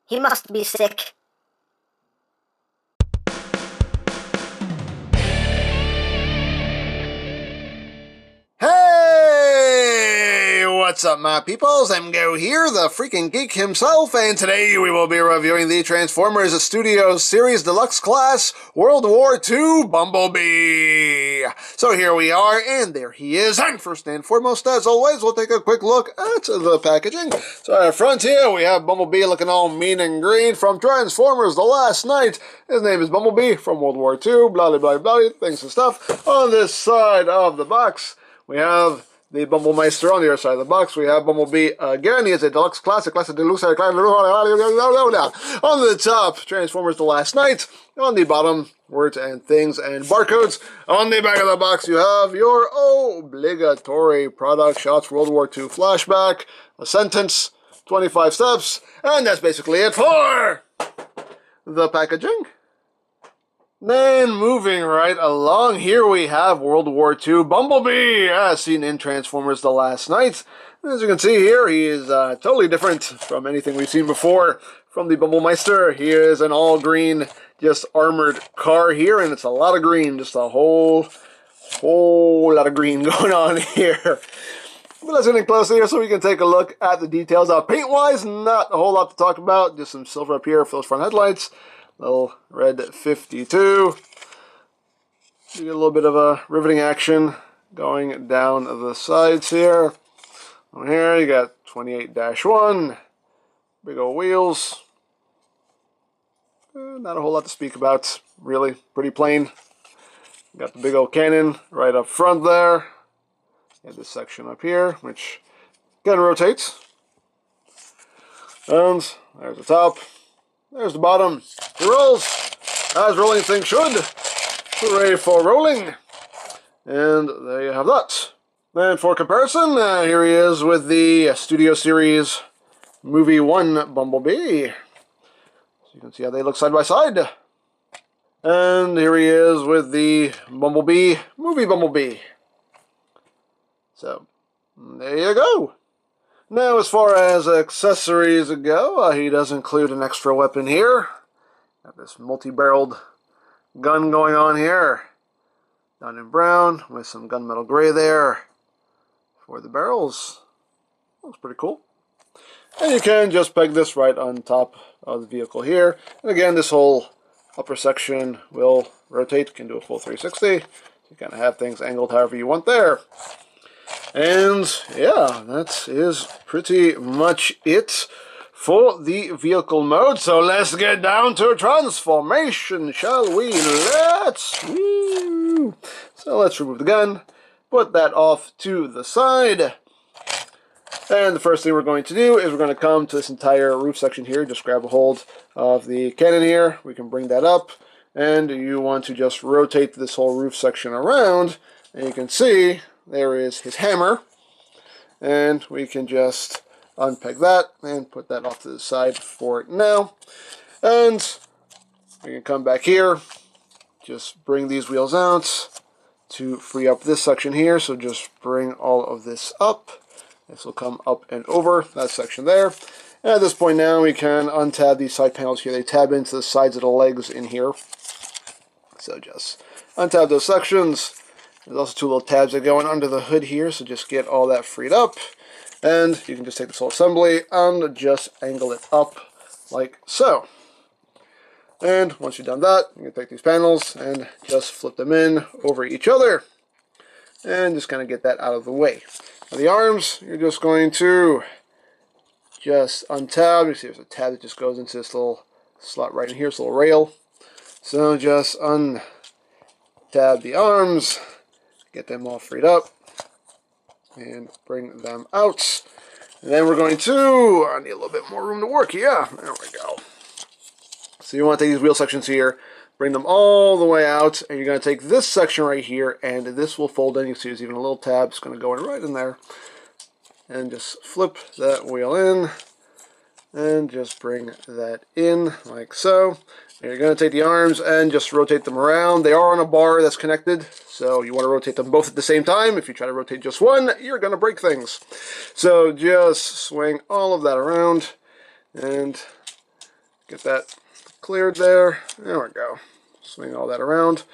He must be sick. Hey! What's up, my peoples? EmGo here, the freaking geek himself, and today we will be reviewing the Transformers Studios Series Deluxe Class World War II Bumblebee. So here we are, and there he is. And first and foremost, as always, we'll take a quick look at the packaging. So at the front here, we have Bumblebee looking all mean and green from Transformers The Last Night. His name is Bumblebee from World War II, blah, blah, blah, blah, things and stuff. On this side of the box, we have the Bumblemeister. On the other side of the box, we have Bumblebee again. He is a Deluxe Classic, Deluxe. On the top, Transformers The Last Night. On the bottom, words and things and barcodes. On the back of the box, you have your obligatory product shots, World War II flashback, a sentence, 25 steps, and that's basically it for the packaging. Then, moving right along, here we have World War II Bumblebee, as seen in Transformers The Last Night. As you can see here, he is totally different from anything we've seen before from the Bumblemeister. He is an all-green, just armored car here, and it's a lot of green, just a whole lot of green going on here. But let's get in closer here so we can take a look at the details. Paint-wise, not a whole lot to talk about, just some silver up here for those front headlights. Little red 52. You get a little bit of a riveting action going down the sides here. On here you got 28-1. Big old wheels. Not a whole lot to speak about, really. Pretty plain. Got the big old cannon right up front there. You have this section up here, which kind of rotates. And there's the top. There's the bottom. He rolls, as rolling things should. Hooray for rolling. And there you have that. Then for comparison, here he is with the Studio Series Movie 1 Bumblebee. So you can see how they look side by side. And here he is with the Bumblebee Movie Bumblebee. So, there you go. Now, as far as accessories go, he does include an extra weapon here. Got this multi-barreled gun going on here. Done in brown with some gunmetal gray there for the barrels. Looks pretty cool. And you can just peg this right on top of the vehicle here. And again, this whole upper section will rotate. You can do a full 360. You kind of have things angled however you want there. And yeah, that is pretty much it for the vehicle mode. So let's get down to transformation, shall we? Woo! So let's remove the gun, put that off to the side. And the first thing we're going to do is we're going to come to this entire roof section here. Just grab a hold of the cannon here. We can bring that up. And you want to just rotate this whole roof section around. And you can see there is his hammer, and we can just unpeg that and put that off to the side for now. And we can come back here, just bring these wheels out to free up this section here. So just bring all of this up. This will come up and over that section there. And at this point now, we can untab these side panels here. They tab into the sides of the legs in here. So just untab those sections. There's also two little tabs that go in under the hood here, so just get all that freed up. And you can just take this whole assembly and just angle it up like so. And once you've done that, you can take these panels and just flip them in over each other. And just kind of get that out of the way. Now the arms, you're just going to just untab. You see there's a tab that just goes into this little slot right in here, this little rail. So just untab the arms. Get them all freed up and bring them out. And then we're going to, I need a little bit more room to work. Yeah, there we go. So you want to take these wheel sections here, bring them all the way out, and you're going to take this section right here, and this will fold in. You see there's even a little tab. It's going to go in right in there. And just flip that wheel in, and just bring that in like so. And you're going to take the arms and just rotate them around. They are on a bar that's connected, so you want to rotate them both at the same time. If you try to rotate just one, you're going to break things. So just swing all of that around and get that cleared there. There we go. Swing all that around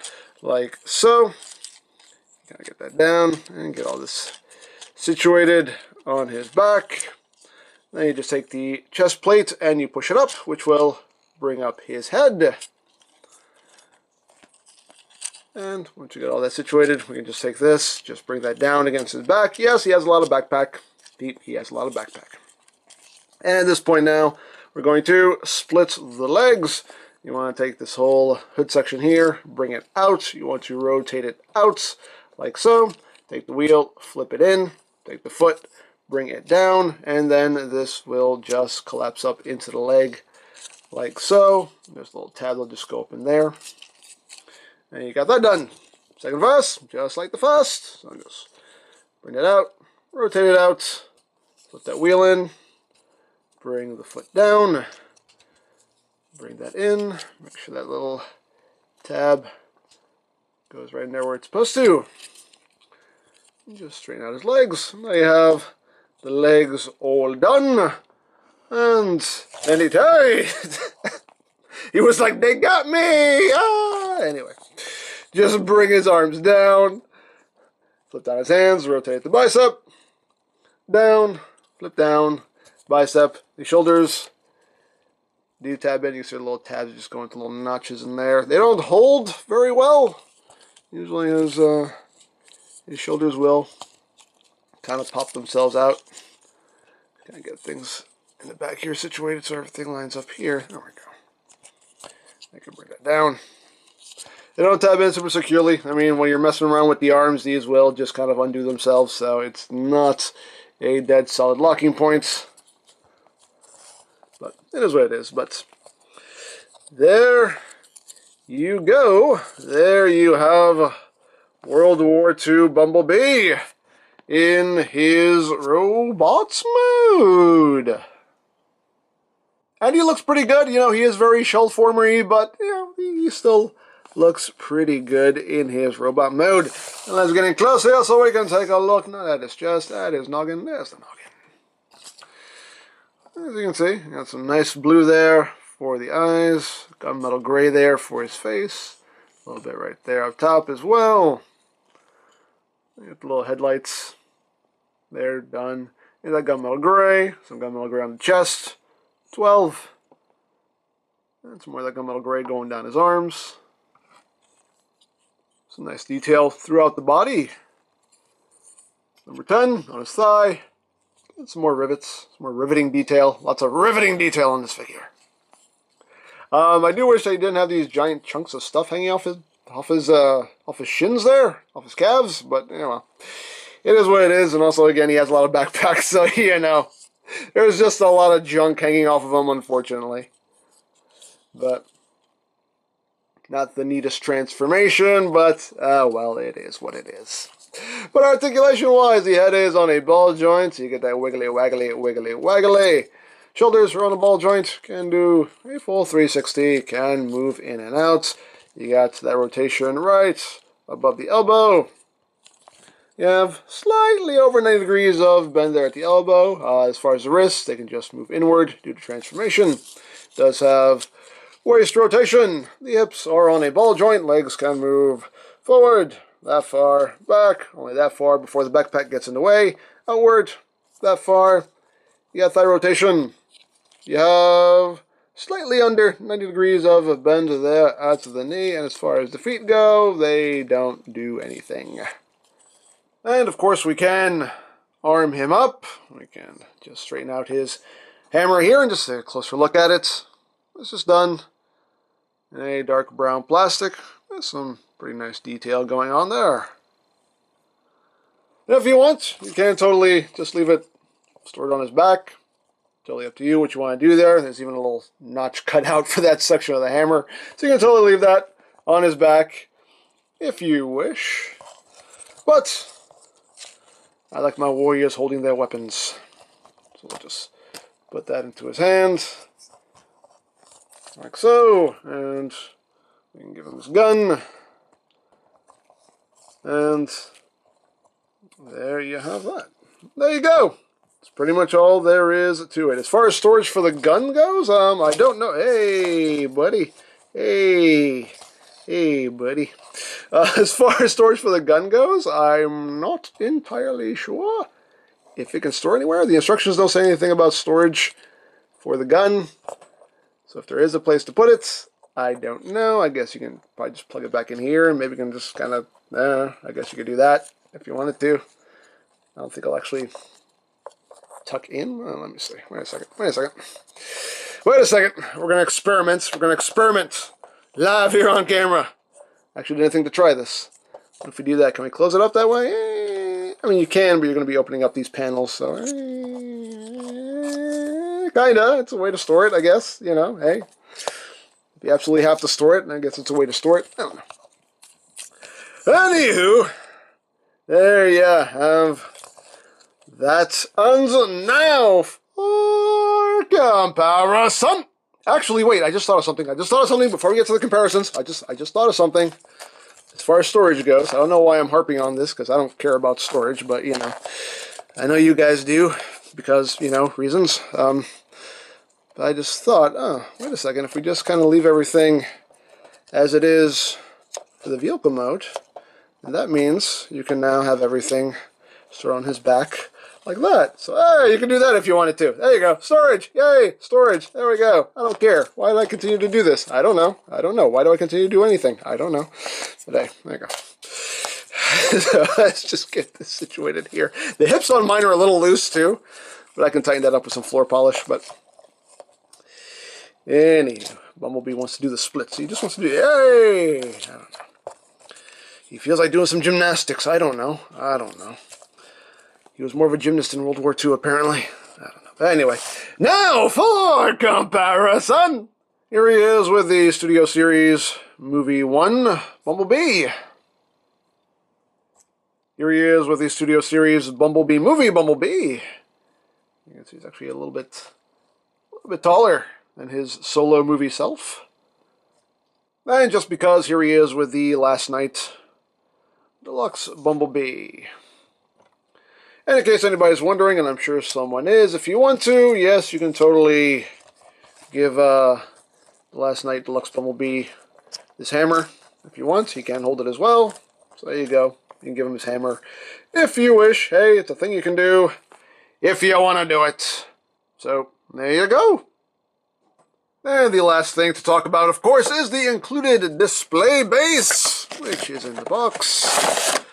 like so. Gotta get that down and get all this situated on his back. Then you just take the chest plate and you push it up, which will bring up his head. And once you get all that situated, we can just take this, just bring that down against his back. Yes, he has a lot of backpack. He has a lot of backpack. And at this point now, we're going to split the legs. You want to take this whole hood section here, bring it out. You want to rotate it out like so. Take the wheel, flip it in, take the foot, bring it down, and then this will just collapse up into the leg like so. There's a little tab that'll just go up in there. And you got that done. Second verse, just like the first. So just bring it out, rotate it out, put that wheel in, bring the foot down, bring that in, make sure that little tab goes right in there where it's supposed to. And just straighten out his legs. Now you have the legs all done. And then he died. He was like, they got me! Ah! Anyway, just bring his arms down, flip down his hands, rotate the bicep, down, flip down, bicep, the shoulders. Do tab in, you see the little tabs just go into little notches in there. They don't hold very well. Usually his shoulders will kind of pop themselves out. Kind of get things in the back here situated so everything lines up here. There we go. I can bring that down. They don't tab in super securely. I mean, when you're messing around with the arms, these will just kind of undo themselves, so it's not a dead solid locking point. But it is what it is. But there you go. There you have World War II Bumblebee in his robots mode. And he looks pretty good. You know, he is very shell formery, but you know, he still looks pretty good in his robot mode. And let's get in close here so we can take a look. Not at his chest, at his noggin. There's the noggin. As you can see, got some nice blue there for the eyes. Gunmetal gray there for his face. A little bit right there up top as well. Got the little headlights. They're done. And that gunmetal gray. Some gunmetal gray on the chest. 12. And some more of that gunmetal gray going down his arms. Some nice detail throughout the body. Number 10 on his thigh. And some more rivets, some more riveting detail. Lots of riveting detail on this figure. I do wish they didn't have these giant chunks of stuff hanging off his shins there, off his calves. But you know, it is what it is. And also, again, he has a lot of backpacks, so you know. There's just a lot of junk hanging off of him, unfortunately. But not the neatest transformation, but, well, it is what it is. But articulation-wise, the head is on a ball joint, so you get that wiggly, waggly, wiggly, waggly. Shoulders are on a ball joint, can do a full 360, can move in and out. You got that rotation right above the elbow. You have slightly over 90 degrees of bend there at the elbow. As far as the wrists, they can just move inward due to transformation. Does have waist rotation. The hips are on a ball joint. Legs can move forward, that far, back, only that far before the backpack gets in the way. Outward, that far. You got thigh rotation. You have slightly under 90 degrees of a bend there out to the knee. And as far as the feet go, they don't do anything. And of course we can arm him up. We can just straighten out his hammer here and just take a closer look at it. This is done in a dark brown plastic. There's some pretty nice detail going on there. And if you want, you can totally just leave it stored on his back. Totally up to you what you want to do there. There's even a little notch cut out for that section of the hammer. So you can totally leave that on his back if you wish. But I like my warriors holding their weapons. So we'll just put that into his hand. Like so. And we can give him his gun. And there you have that. There you go. That's pretty much all there is to it. As far as storage for the gun goes, I don't know. Hey, buddy. Hey. Hey, buddy. As far as storage for the gun goes, I'm not entirely sure if it can store anywhere. The instructions don't say anything about storage for the gun. So if there is a place to put it, I don't know. I guess you can probably just plug it back in here and maybe you can just kind of, I guess you could do that if you wanted to. I don't think I'll actually tuck in. Let me see. Wait a second. We're going to experiment live here on camera. Actually didn't think to try this. If we do that, can we close it up that way? I mean, you can, but you're going to be opening up these panels, so kinda. It's a way to store it, I guess. You know, hey. If you absolutely have to store it, and I guess it's a way to store it. I don't know. Anywho, there you have that. And now for comparison. Actually, wait, I just thought of something. Before we get to the comparisons. I just thought of something. As far as storage goes, I don't know why I'm harping on this, because I don't care about storage, but, you know, I know you guys do, because, you know, reasons. But I just thought, oh, wait a second, if we just kind of leave everything as it is for the vehicle mode, then that means you can now have everything stored on his back like that. So, hey, you can do that if you wanted to. There you go. Storage. Yay. Storage. There we go. I don't care. Why did I continue to do this? I don't know. Why do I continue to do anything? I don't know. But hey, there you go. So let's just get this situated here. The hips on mine are a little loose too, but I can tighten that up with some floor polish. But anyway, Bumblebee wants to do the splits. He just wants to do, yay! I don't know. He feels like doing some gymnastics. I don't know. He was more of a gymnast in World War II, apparently. I don't know. But anyway, now for comparison. Here he is with the Studio Series Movie 1, Bumblebee. Here he is with the Studio Series Bumblebee movie, Bumblebee. You can see he's actually a little bit taller than his solo movie self. And just because, here he is with the Last Night Deluxe Bumblebee. And in case anybody's wondering, and I'm sure someone is, if you want to, yes, you can totally give the Last Night Deluxe Bumblebee this hammer. If you want, he can hold it as well. So there you go. You can give him his hammer if you wish. Hey, it's a thing you can do if you want to do it. So there you go. And the last thing to talk about, of course, is the included display base, which is in the box.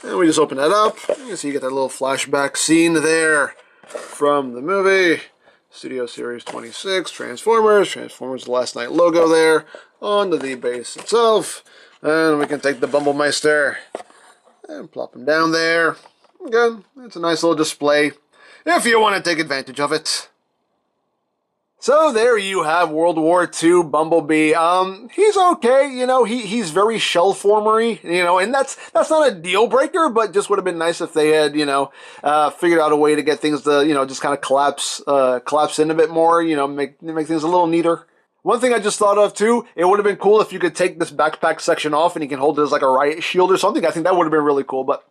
And we just open that up. You can see you get that little flashback scene there from the movie. Studio Series 26, Transformers, The Last Night logo there, onto the base itself. And we can take the Bumblemaster and plop him down there. Again, it's a nice little display if you want to take advantage of it. So there you have World War II Bumblebee. He's okay, you know, he's very shell-formery, you know, and that's not a deal breaker, but just would have been nice if they had, you know, figured out a way to get things to, you know, just kind of collapse in a bit more, you know, make things a little neater. One thing I just thought of too, it would have been cool if you could take this backpack section off and you can hold it as like a riot shield or something. I think that would have been really cool, but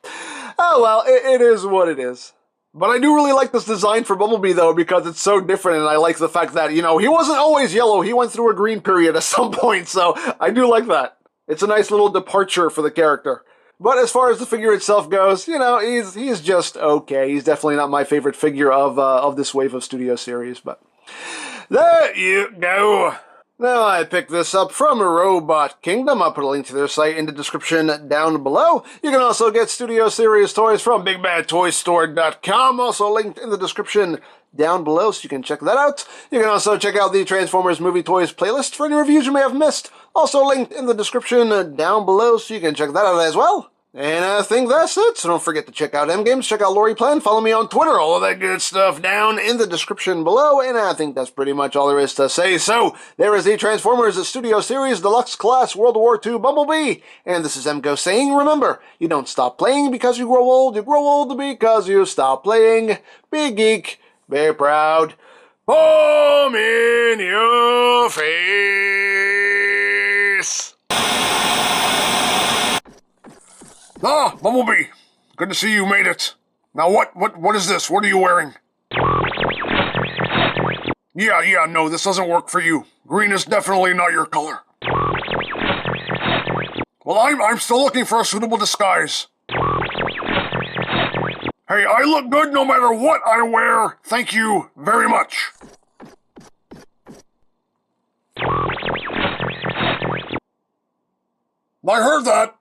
oh well, it is what it is. But I do really like this design for Bumblebee, though, because it's so different, and I like the fact that, you know, he wasn't always yellow. He went through a green period at some point, so I do like that. It's a nice little departure for the character. But as far as the figure itself goes, you know, he's just okay. He's definitely not my favorite figure of this wave of Studio Series, but there you go. Now, I picked this up from Robot Kingdom. I'll put a link to their site in the description down below. You can also get Studio Series toys from BigBadToyStore.com, also linked in the description down below, so you can check that out. You can also check out the Transformers Movie Toys playlist for any reviews you may have missed, also linked in the description down below, so you can check that out as well. And I think that's it, so don't forget to check out EmGo's, check out Lori Plan, follow me on Twitter, all of that good stuff down in the description below, and I think that's pretty much all there is to say. So, there is the Transformers Studio Series Deluxe Class World War II Bumblebee, and this is EmGo saying, remember, you don't stop playing because you grow old because you stop playing. Be geek, be proud, bomb in your face! Ah, Bumblebee! Good to see you made it. Now what is this? What are you wearing? Yeah, no, this doesn't work for you. Green is definitely not your color. Well, I'm still looking for a suitable disguise. Hey, I look good no matter what I wear. Thank you very much. I heard that.